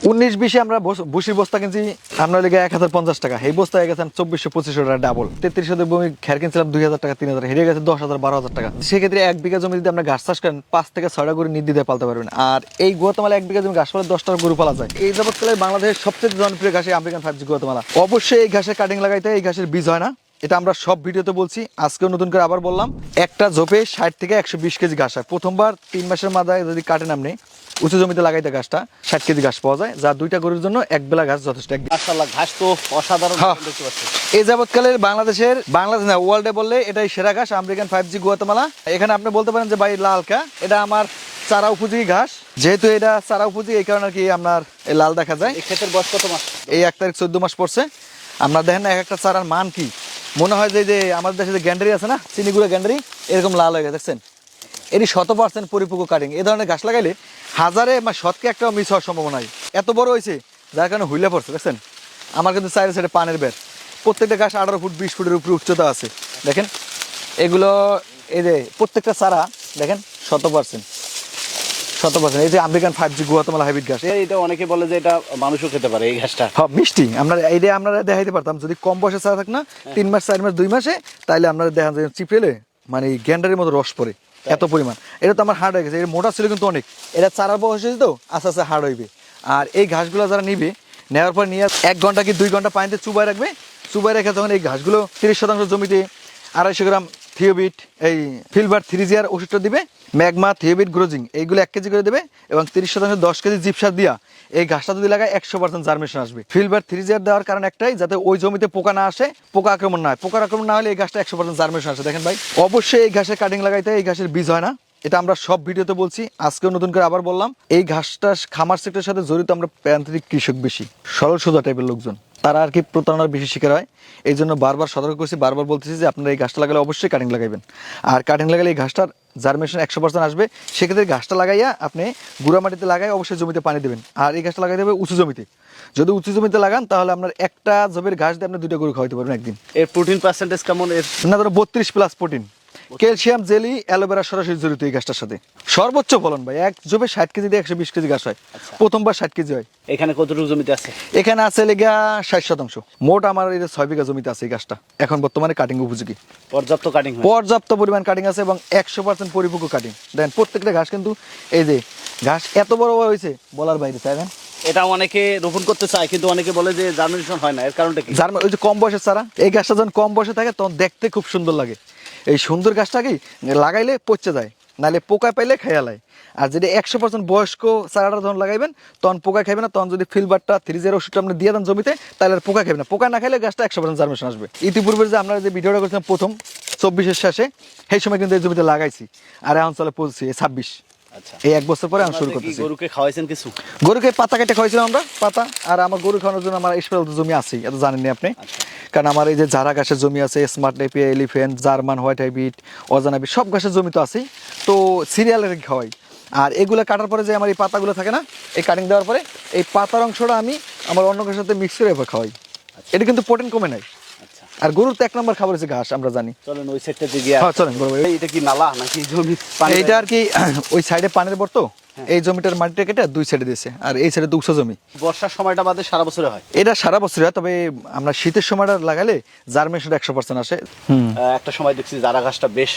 19-20 আমরা ভুসির বস্তা কিনছি আমরা লেগে 1050 টাকা, এই বস্তা হয়ে গেছেন 2400-2500 টাকা ডাবল। 33 ভূমি খের কিনছিলাম 2000 টাকা 3000, হেরে গেছে 10,000-12,000 টাকা। সেক্ষেত্রে 1 বিঘা জমি যদি আমরা ঘাস চাষ করেন 5 থেকে 6টা গরু নির্দ্বিধায় পালতে পারবেন। আর এই গুয়াতেমালা 1 বিঘা জমি ঘাস পালে 10টা গরু পালা যায়। এই যাবৎকালে বাংলাদেশের সবচেয়ে জনপ্রিয় ঘাস আমেরিকান 5G গুয়াতেমালা। অবশ্যই এই ঘাসের কাটিং লাগাইতে হয়, এই ঘাসের বীজ হয় না, এটা আমরা সব ভিডিওতে বলছি, আজকেও নতুন করে আবার বললাম। একটা ঝোপে 60 থেকে 120 কেজি ঘাস হয়। প্রথমবার 3 মাসের মাথায় যদি কাটেন আপনি উঁচু জমিতে লাগাইতে ঘাসটা 60 কেজি ঘাস পাওয়া যায়, যা 2টা গরুর জন্য এক বেলা ঘাস যথেষ্ট। মাশাআল্লাহ, ঘাস তো অসাধারণ দেখতে পাচ্ছি। এই যাবৎকালের বাংলাদেশ না ওয়ার্ল্ডে বললে এটাই সেরা ঘাস আমেরিকান 5G গুয়াতেমালা। এখানে আপনি বলতে পারেন যে ভাই লালকা, এটা আমার চারা উপযোগী ঘাস, যেহেতু এটা চারা উপযোগী এই কারণে আর কি আপনার লাল দেখা যায়। এই ক্ষেতের বয়স কত মাস? এই 1 তারিখ 14 মাস পড়ছে। আপনার দেখেন না এক একটা চারার মান কি, মনে হয় যে আমাদের দেশে যে গ্যান্ডারি আছে না, চিনিগুলো গ্যান্ডারি, এরকম লাল হয়ে গেছে দেখছেন। এটি 100% পরিপক্ক কাটিং। এই ধরনের ঘাস লাগাইলে হাজারে শতকে একটাও মিস হওয়ার সম্ভাবনা নাই। এত বড় হয়েছে যার কারণে হুইলে পড়ছে দেখছেন। আমার কিন্তু চাইলে সাইডে পানের বের, প্রত্যেকটা ঘাস 18 ফুট 20 ফুটের উপরে উচ্চতা আছে দেখেন। এগুলো এই যে প্রত্যেকটা চারা দেখেন 100%। এই যে আমেরিকান 5G গুয়াতেমালা হাইব্রিড ঘাস, এটা অনেকে বলে যে এটা মানুষও খেতে পারে এই ঘাসটা। হ্যাঁ মিষ্টি। আমরা দেখাইতে পারতাম যদি কম বয়সে চারা থাক না 3 মাস 4 মাস 2 মাসে, তাইলে আপনারা দেখান যে চিপড়েলে মানে গ্যান্ডারের মতো রস পড়ে এত পরিমাণ। এটা তো আমার হার্ড হয়ে গেছে, এটা মোটা ছিল কিন্তু অনেক, এটা চারার বয়স হয়েছে তো আস্তে আস্তে হার্ড হইবে। আর এই ঘাসগুলো যারা নিবে, নেওয়ার পর নিয়ে 1 ঘন্টা কি 2 ঘন্টা পানিতে চুবাই রাখবে। চুবাই রেখে তখন এই ঘাসগুলো 30% জমিতে 250 গ্রাম থিওবিট এই ফিলবার 3G ওষুধটা দিবে, ম্যাগমা থিওবিট গ্রোজিং এইগুলো 1 কেজি করে দেবে, এবং 30% 10 কেজি জিপসার দিয়া এই ঘাসটা যদি লাগায় 100% জার্মিনেশন আসবে। ফিলবার 3G দেওয়ার কারণ একটাই, যাতে ওই জমিতে পোকা না আসে, পোকা আক্রমণ না হয়। পোকা আক্রমণ না হলে এই ঘাসটা 100% জার্মিনেশন আসে। দেখেন ভাই, অবশ্যই এই ঘাসের কাটিং লাগাইতে হয়, এই ঘাসের বীজ হয় না, এটা আমরা সব ভিডিওতে বলছি, আজকেও নতুন করে আবার বললাম। এই ঘাসটা খামার সেক্টরের সাথে জড়িত আমরা প্রান্তিক কৃষক বেশি, সরল সোজা টাইপের লোকজন, তারা আর কি প্রতারণার বেশি শিকার হয়। এই জন্য বারবার সতর্ক করছি, বারবার বলতেছি যে আপনারা এই ঘাসটা লাগালে অবশ্যই কাটিং লাগাইবেন। আর কাটিং লাগালে এই ঘাসটার জার্মিনেশন 100% আসবে। সেক্ষেত্রে ঘাসটা লাগাইয়া আপনি গুঁড়া মাটিতে লাগাই অবশ্যই জমিতে পানি দেবেন। আর এই ঘাসটা লাগাই দেবে উঁচু জমিতে। যদি উঁচু জমিতে লাগান তাহলে আপনার একটা জমির ঘাস দিয়ে আপনি 2টা গরু খাওয়াইতে পারবেন একদিন। এর প্রোটিন পার্সেন্টেজ কেমন? এর না ধরো 32+ প্রোটিন, ক্যালসিয়াম, জেলি, অ্যালোভেরা সরাসরি জড়িত এই গাছটার সাথে। সর্বোচ্চ ফলন ভাই, এক জবে 60 কেজি দিয়ে 120 কেজি গাছ হয়। প্রথমবার 60 কেজি হয়। এখানে কতটুকু জমিতে আছে? এখানে আছে লেগা 60%। মোট আমার এই 6 বিঘা জমিতে আছে এই গাছটা, এখন বর্তমানে কাটিং উপযোগী। পর্যাপ্ত কাটিং, পর্যাপ্ত পরিমাণ কাটিং আছে এবং 100% পরিপক্ক কাটিং। দেখেন প্রত্যেকটা ঘাস কিন্তু এই যে ঘাস এত বড় বড় হয়েছে বলার বাইরে। চাইবেন এটা অনেকে রোপণ করতে চায়, কিন্তু অনেকে বলে যে জার্মিনেশন হয় না, এর কারণটা কি? ওই যে কম বয়সের চারা, এই গাছটা যখন কম বয়সে থাকে তখন দেখতে খুব সুন্দর লাগে। এই সুন্দর গাছটাকেই লাগাইলে পচে যায়, নাহলে পোকা পাইলে খাইয়ালায়। আর যদি 100% বয়স্ক চারাটা যখন লাগাইবেন তখন পোকা খাইবে না। তখন যদি ফিলবারটা 3G ওষুধটা আপনি দিয়ে দেন জমিতে, তাহলে আর পোকা খাইবে না। পোকা না খাইলে গাছটা 100% জার্মিনেশন আসবে। ইতিপূর্বে যে আমরা যে ভিডিওটা করছিলাম প্রথম 24-এর শেষে, সেই সময় কিন্তু এই জমিতে লাগাইছি, আর এখন চলে 26। আচ্ছা, এই 1 বছর পরে আমি শুরু করতেছি। গরুকে খাওয়াইছেন কিছু? গরুকে পাতা কেটে খাওয়াইছিলাম আমরা, পাতা। আর আমার গরু খাওয়ানোর জন্য আমার স্পেশাল জমি আছেই, এত জানেননি আপনি। কারণ আমার এই যে জারা ঘাসের জমি আছে, smart Napier, elephant, German white hybrid, অজানাবি, সব ঘাসের জমি তো আছেই। তো সিরিয়ালের খাওয়াই। আর এগুলো কাটার পরে যে আমার এই পাতাগুলো থাকে না, এই কাটিং দেওয়ার পরে এই পাতার অংশটা আমি আমার অন্য ঘাসের সাথে মিক্স করে এবার খাওয়াই। এটা কিন্তু প্রোটিন কমে নাই। আর গরুর তো 1 নম্বর খাবার হচ্ছে ঘাস, আমরা জানি। চলেন ওই সাইডটা দিয়ে। হ্যাঁ চলেন। এটা কি নালা নাকি জমি? এইটা আর কি ওই সাইডে পানির বর্ত, এই জমিটার মাটিটা কেটে 2 সাইডে দিয়েছে, আর এই সাইডে তো উঁচু জমি। বর্ষার সময়টা বাদে সারা বছরে হয়? এটা সারা বছর হয়, তবে আমরা শীতের সময়টা লাগালে জার্মিনেশন 100% আসে। একটা সময় দেখছি জারা ঘাসটা বেশ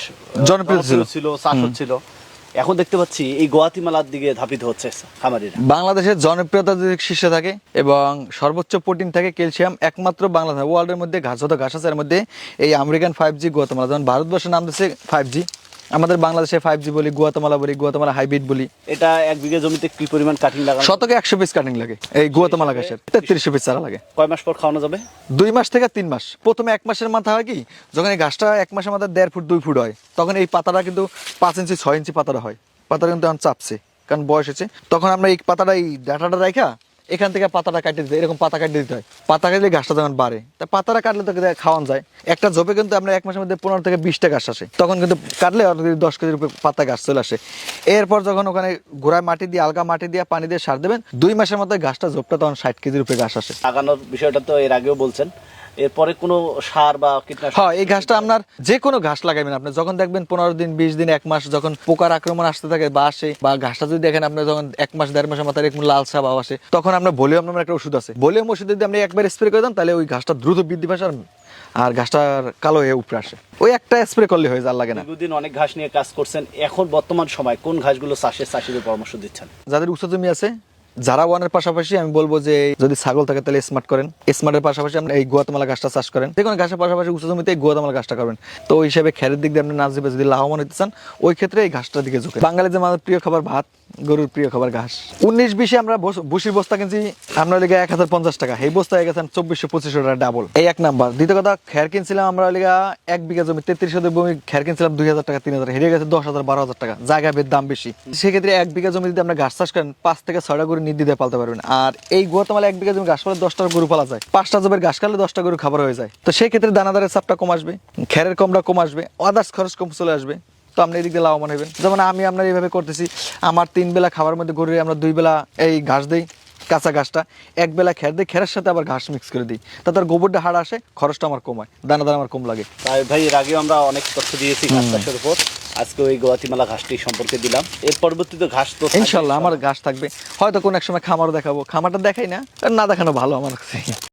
জনপ্রিয় ছিল, চাষ হচ্ছিল। এখন দেখতে পাচ্ছি এই গুয়াতেমালার দিকে ধাবিত হচ্ছে খামারিরা। বাংলাদেশের জনপ্রিয়তা যদি শীর্ষে থাকে এবং সর্বোচ্চ প্রোটিন থাকে, ক্যালসিয়াম, একমাত্র বাংলাদেশ ওয়ার্ল্ডের মধ্যে যত ঘাস আছে এর মধ্যে এই আমেরিকান 5G গুয়াতেমালা। যেমন ভারতবর্ষের নাম দিচ্ছে 5G, আমাদের বাংলাদেশে 5G বলি, গুয়াতেমালা বলি, গুয়াতেমালা হাইব্রিড বলি। এটা 1 বিঘা জমিতে কি পরিমাণ কাটিং লাগানো? শতকে 100 পিস কাটিং লাগে এই গুয়াতেমালা ঘাসের। 33 পিস চারা লাগে। কয় মাস পর খাওয়ানো যাবে? 2 মাস থেকে 3 মাস। প্রথমে 1 মাসের মাথা হয় কি, যখন এই ঘাসটা 1 মাসের মাথা 1.5 ফুট 2 ফুট হয়, তখন এই পাতাটা কিন্তু 5 ইঞ্চি 6 ইঞ্চি পাতাটা হয়। পাতাটা কিন্তু এখন চাপছে, কারণ বয়স হচ্ছে। তখন আমরা এই পাতাটা, এই ডাটাটা রাখা এখান থেকে পাতাটা কাটিয়ে দিতে, এরকম পাতা কাটিয়ে দিতে হয়। পাতা কাটলে ঘাসটা যখন বাড়ে, তা পাতাটা কাটলে তো খাওয়ান যায়। একটা ঝোপে কিন্তু আমরা 1 মাসের মধ্যে 15 থেকে 20টা ঘাস আসে। তখন কিন্তু কাটলে 10 কেজির উপরে পাতা ঘাস চলে আসে। এরপর যখন ওখানে গোড়ায় মাটি দিয়ে, আলগা মাটি দিয়ে, পানি দিয়ে সার দেবেন, 2 মাসের মধ্যে ঘাসটা ঝোপটা তখন 60 কেজির উপরে ঘাস আসে। লাগানোর বিষয়টা তো এর আগেও বলছেন, এরপরে কোনো সার বা কীটনাশক? হ্যাঁ, এই ঘাসটা আপনার যে কোনো ঘাস লাগাবেন, আপনি যখন দেখবেন 15 দিন 20 দিন 1 মাস যখন পোকার আক্রমণ আসতে থাকে বা আসে, বা ঘাসটা যদি দেখেন আপনি যখন 1 মাস 1.5 মাসের মাথায় একটু লাল সাপ আসে, তখন আপনার ভলিউম নামের একটা ওষুধ আছে, ভলিউম ওষুধ যদি আপনি একবার স্প্রে করে দেন তাহলে ওই ঘাসটা দ্রুত বৃদ্ধি পায় আর ঘাসটার কালো হয়ে উপরে আসে। ওই একটা স্প্রে করলে হয়ে যায়, আর লাগে না। দীর্ঘদিন অনেক ঘাস নিয়ে কাজ করছেন, এখন বর্তমান সময় কোন ঘাসগুলো চাষিদের পরামর্শ দিচ্ছেন? যাদের উঁচু জমি আছে, যারা ওয়ানের পাশাপাশি আমি বলবো যে যদি ছাগল থাকে তাহলে স্মার্ট করেন, স্মার্টের পাশাপাশি আপনি এই গুয়াতেমালা গাছটা চাষ করেন, যে কোনো ঘাসের পাশাপাশি উঁচু জমিতে এই গুয়াতেমালা গাছটা করবেন। তো ওই হিসাবে খেরের দিক দিয়ে আপনি নাচ দিবে যদি লাভবান হতে চান, ওই ক্ষেত্রে এই ঘাসটার দিকে ঝুঁকে। বাঙালি যে আমাদের প্রিয় খাবার ভাত, গরুর প্রিয় খাবার ঘাস। 19-20 আমরা ভুসির বস্তা কিনছি আমরা লিগে 1050 টাকা, এই বস্তা হয়ে গেছেন 2400-2500 টাকা ডাবল। এই এক নাম্বার। দ্বিতীয় কথা, খের কিনছিলাম আমরা লিগা 1 বিঘা জমি 33 ভূমি খের কিনছিলাম 2000 টাকা 3000, হেরে গেছে 10,000-12,000 টাকা, জায়গা বেদ দাম বেশি। সেক্ষেত্রে 1 বিঘা জমি যদি আমরা ঘাস চাষ করেন 5 থেকে 6টা গরু নির্দ্বিধায় পালতে পারবেন। আর এই গুয়াতেমালা 1 বিঘা জমি ঘাস পালে 10টা গরু পালা যায়, 5টা জমির ঘাস কাটলে 10টা গরু খাবার হয়ে যায়। তো সেই ক্ষেত্রে দানাদারের চাপটা কম আসবে, খেরের কমটা কম আসবে, আদার্স খরচ কম চলে আসবে। তো আপনি এদিক দিয়ে লাভবান হবেন। যেমন আমি আপনার এইভাবে করতেছি, আমার 3 বেলা খাবার মধ্যে গরুরে আমরা 2 বেলা এই ঘাস দিই, কাঁচা ঘাসটা 1 বেলা খের দিই, খেরের সাথে আবার ঘাস মিক্স করে দিই, তাতে আর গোবরটা হাড় আসে, খরচটা আমার কম হয়, দানাদার আমার কম লাগে। তাই ভাই, এর আগেও আমরা অনেক তথ্য দিয়েছি ঘাস চাষের উপর, আজকে ওই গুয়াতিমালা ঘাসটি সম্পর্কে দিলাম। এর পরবর্তীতে ঘাস তো ইনশাল্লাহ আমার ঘাস থাকবে, হয়তো কোন এক সময় খামারও দেখাবো, খামারটা দেখাই না, আর না দেখানো ভালো আমার কাছে।